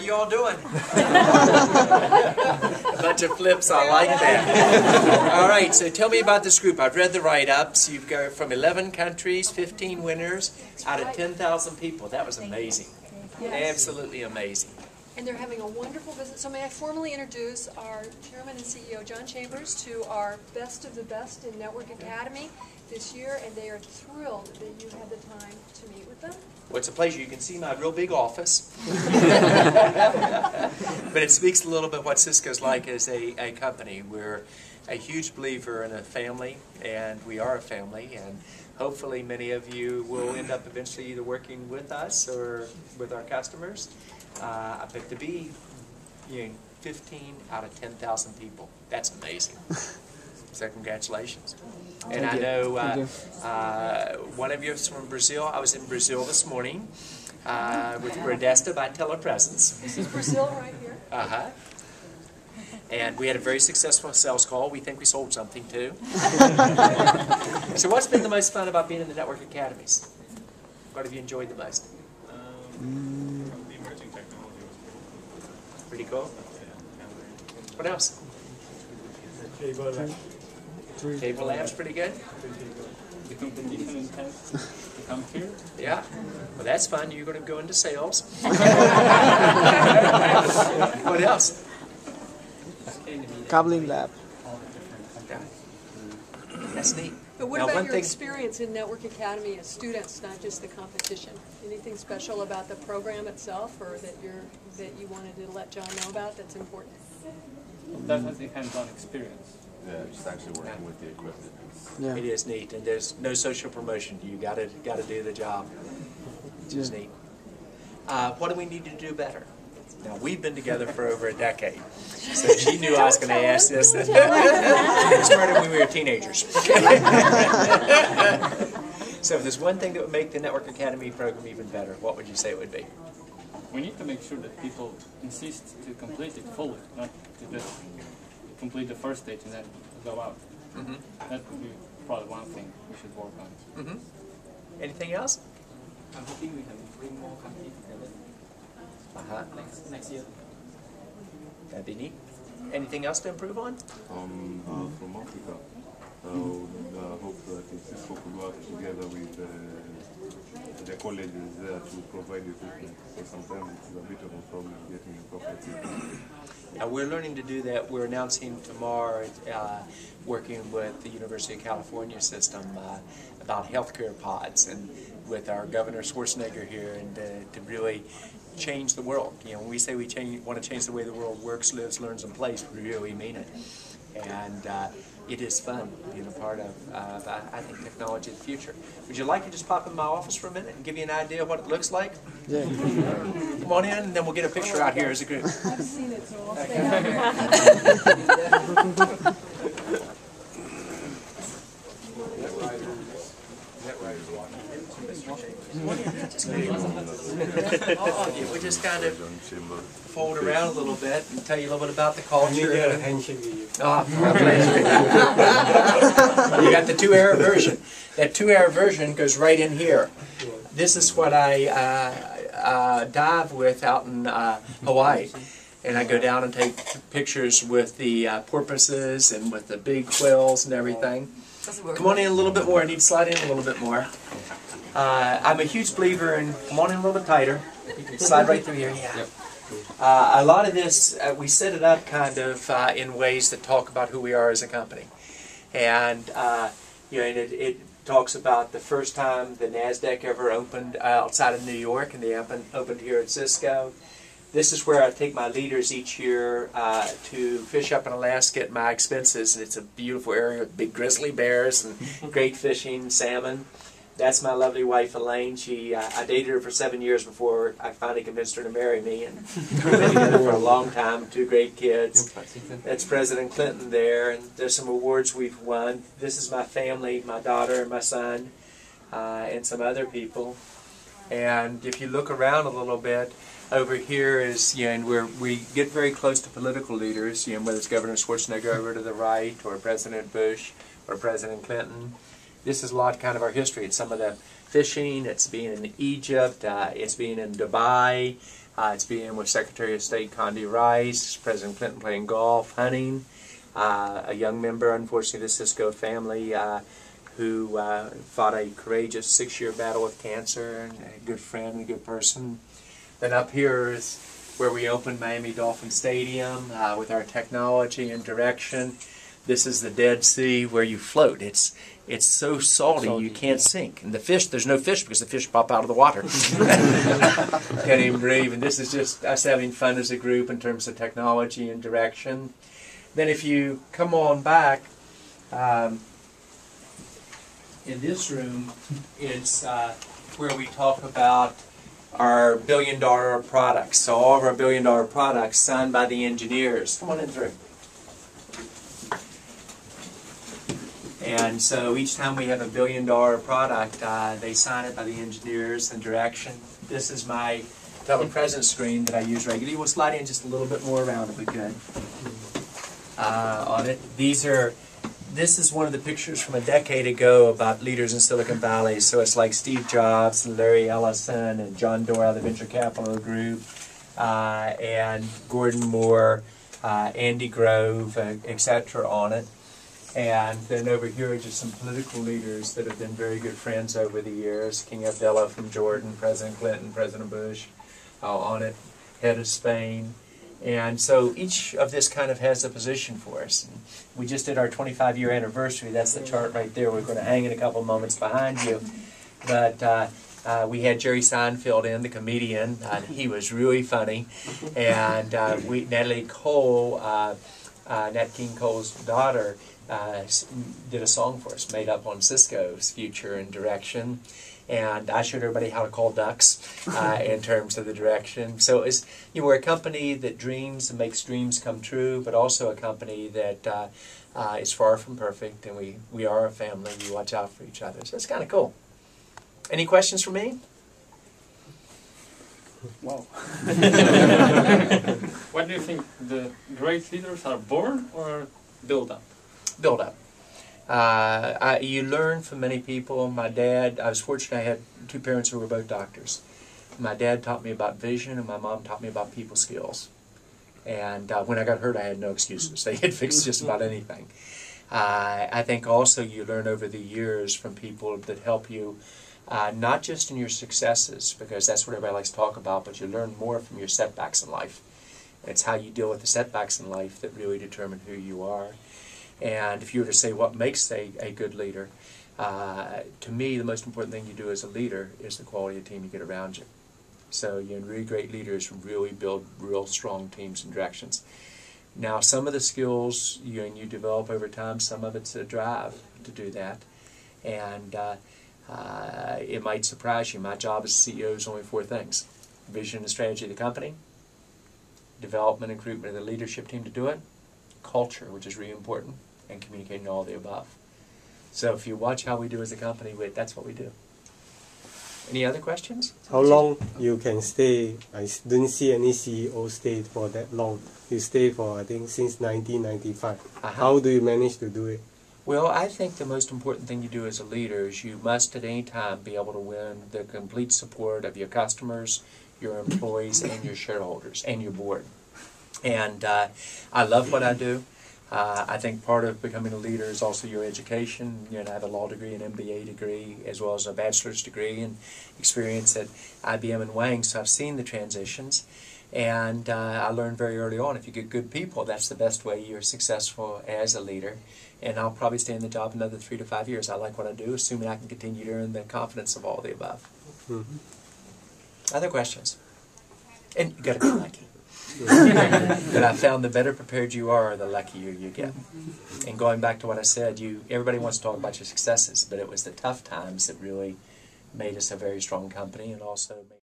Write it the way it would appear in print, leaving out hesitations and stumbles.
you all doing? A bunch of flips, I like that. All right, so tell me about this group. I've read the write-ups. You've got from 11 countries, 15 winners, out of 10,000 people. That was amazing. Yes. Absolutely amazing. And they're having a wonderful visit. So may I formally introduce our Chairman and CEO, John Chambers, to our Best of the Best in Network Academy this year, and they are thrilled that you had the time to meet with them. Well, it's a pleasure. You can see my real big office. But it speaks a little bit what Cisco's like as a company. We're a huge believer in a family, and we are a family, and hopefully many of you will end up eventually either working with us or with our customers. But to be 15 out of 10,000 people, that's amazing. So congratulations. And I know one of you is from Brazil. I was in Brazil this morning with Bradesta by telepresence. This is Brazil right here. And we had a very successful sales call. We think we sold something too. So what's been the most fun about being in the Network Academies? What have you enjoyed the most? The emerging technology was Pretty cool. What else? Cable Lab's pretty good. the competition intense to come here. Yeah. Well, that's fun. You're going to go into sales. What else? Cabling lab. That's neat. But what Now, about one your thing- experience in Network Academy as students, not just the competition? Anything special about the program itself, or that you wanted to let John know about that's important? Definitely hands-on experience. Yeah, just actually working with the equipment. Yeah. It is neat, and there's no social promotion. You got to do the job. It's just neat. What do we need to do better? Now, we've been together for over a decade, so she knew I was going to ask this. We started when we were teenagers. So if there's one thing that would make the Network Academy program even better, what would you say it would be? We need to make sure that people insist to complete it fully, not to just complete the first stage and then go out. Mm-hmm. That would be probably one thing we should work on. Mm-hmm. Anything else? I'm hoping we can bring more countries together next year. That'd be neat. Anything else to improve on? From Africa. I hope that Cisco could work together with the colleges there to provide equipment. So sometimes it's a bit of a problem getting the proper equipment. Now we're learning to do that. We're announcing tomorrow, working with the University of California system about healthcare pods, and with our Governor Schwarzenegger here, and to really change the world. You know, when we say we want to change the way the world works, lives, learns, and plays, we really mean it. And it is fun being a part of, I think, technology of the future. Would you like to just pop in my office for a minute and give you an idea of what it looks like? Yeah. Come on in, and then we'll get a picture out here as a group. I've seen it, so I'll stay down here. We just kind of fold around a little bit and tell you a little bit about the culture. You Oh, my pleasure. You got the 2-hour version. That 2-hour version goes right in here. This is what I dive with out in Hawaii. And I go down and take pictures with the porpoises and with the big whales and everything. Come on in a little bit more. I need to slide in a little bit more. I'm a huge believer in, come on in a little bit tighter. Slide right through here. Yeah. A lot of this, we set it up kind of in ways that talk about who we are as a company. And it talks about the first time the NASDAQ ever opened outside of New York, and they opened here at Cisco. This is where I take my leaders each year to fish up in Alaska at my expenses, and it's a beautiful area with big grizzly bears and great fishing, salmon. That's my lovely wife, Elaine. I dated her for 7 years before I finally convinced her to marry me, and we've been together for a long time, 2 great kids. That's President Clinton there, and there's some awards we've won. This is my family, my daughter and my son, and some other people. And if you look around a little bit, over here is, and we get very close to political leaders, whether it's Governor Schwarzenegger over to the right, or President Bush, or President Clinton. This is a lot kind of our history. It's some of the fishing, it's being in Egypt, it's being in Dubai, It's being with Secretary of State Condi Rice, President Clinton playing golf, hunting, a young member, unfortunately, of the Cisco family who fought a courageous 6-year battle with cancer, and a good friend and a good person. Then up here is where we opened Miami Dolphin Stadium with our technology and direction. This is the Dead Sea where you float. It's so salty you can't sink. And the fish, there's no fish because the fish pop out of the water. Can't even breathe. And this is just us having fun as a group in terms of technology and direction. Then if you come on back, in this room, it's where we talk about our billion-dollar products. So all of our billion-dollar products signed by the engineers. Come on in through. And so each time we have a billion-dollar product, they sign it by the engineers and direction. This is my telepresence screen that I use regularly. We'll slide in just a little bit more around if we could. On it. This is one of the pictures from a decade ago about leaders in Silicon Valley. So it's like Steve Jobs and Larry Ellison and John Doerr of the Venture Capital Group, and Gordon Moore, Andy Grove, etc. on it. And then over here are just some political leaders that have been very good friends over the years. King Abdullah from Jordan, President Clinton, President Bush on it, head of Spain. And so each of this kind of has a position for us. And we just did our 25-year anniversary. That's the chart right there. We're going to hang it a couple moments behind you. But we had Jerry Seinfeld in, the comedian. He was really funny. And Natalie Cole, Nat King Cole's daughter, did a song for us, made up on Cisco's future and direction. And I showed everybody how to call ducks in terms of the direction. So it's, we're a company that dreams and makes dreams come true, but also a company that is far from perfect, and we are a family. We watch out for each other. So it's kind of cool. Any questions for me? Wow. What do you think, the great leaders are born or built up? Build up. You learn from many people. My dad, I was fortunate I had two parents who were both doctors. My dad taught me about vision, and my mom taught me about people skills. And when I got hurt, I had no excuses. They had fixed just about anything. I think also you learn over the years from people that help you, not just in your successes, because that's what everybody likes to talk about, but you learn more from your setbacks in life. It's how you deal with the setbacks in life that really determine who you are. And if you were to say what makes a good leader, to me the most important thing you do as a leader is the quality of team you get around you. So really great leaders really build real strong teams and directions. Now some of the skills you develop over time, some of it's a drive to do that. And it might surprise you. My job as CEO is only 4 things. Vision and strategy of the company, development and recruitment of the leadership team to do it, culture, which is really important, and communicating all the above. So if you watch how we do as a company, that's what we do. Any other questions? How long you can stay? I didn't see any CEO stay for that long. You stay for, I think, since 1995. How do you manage to do it? Well, I think the most important thing you do as a leader is you must at any time be able to win the complete support of your customers, your employees, and your shareholders, and your board. And I love what I do. I think part of becoming a leader is also your education. I have a law degree, an MBA degree, as well as a bachelor's degree, and experience at IBM and Wang, so I've seen the transitions. And I learned very early on, if you get good people, that's the best way you're successful as a leader. And I'll probably stay in the job another 3 to 5 years. I like what I do, assuming I can continue to earn the confidence of all the above. Mm-hmm. Other questions? And you got to be lucky. But I found the better prepared you are, the luckier you get. And going back to what I said, everybody wants to talk about your successes, but it was the tough times that really made us a very strong company, and also made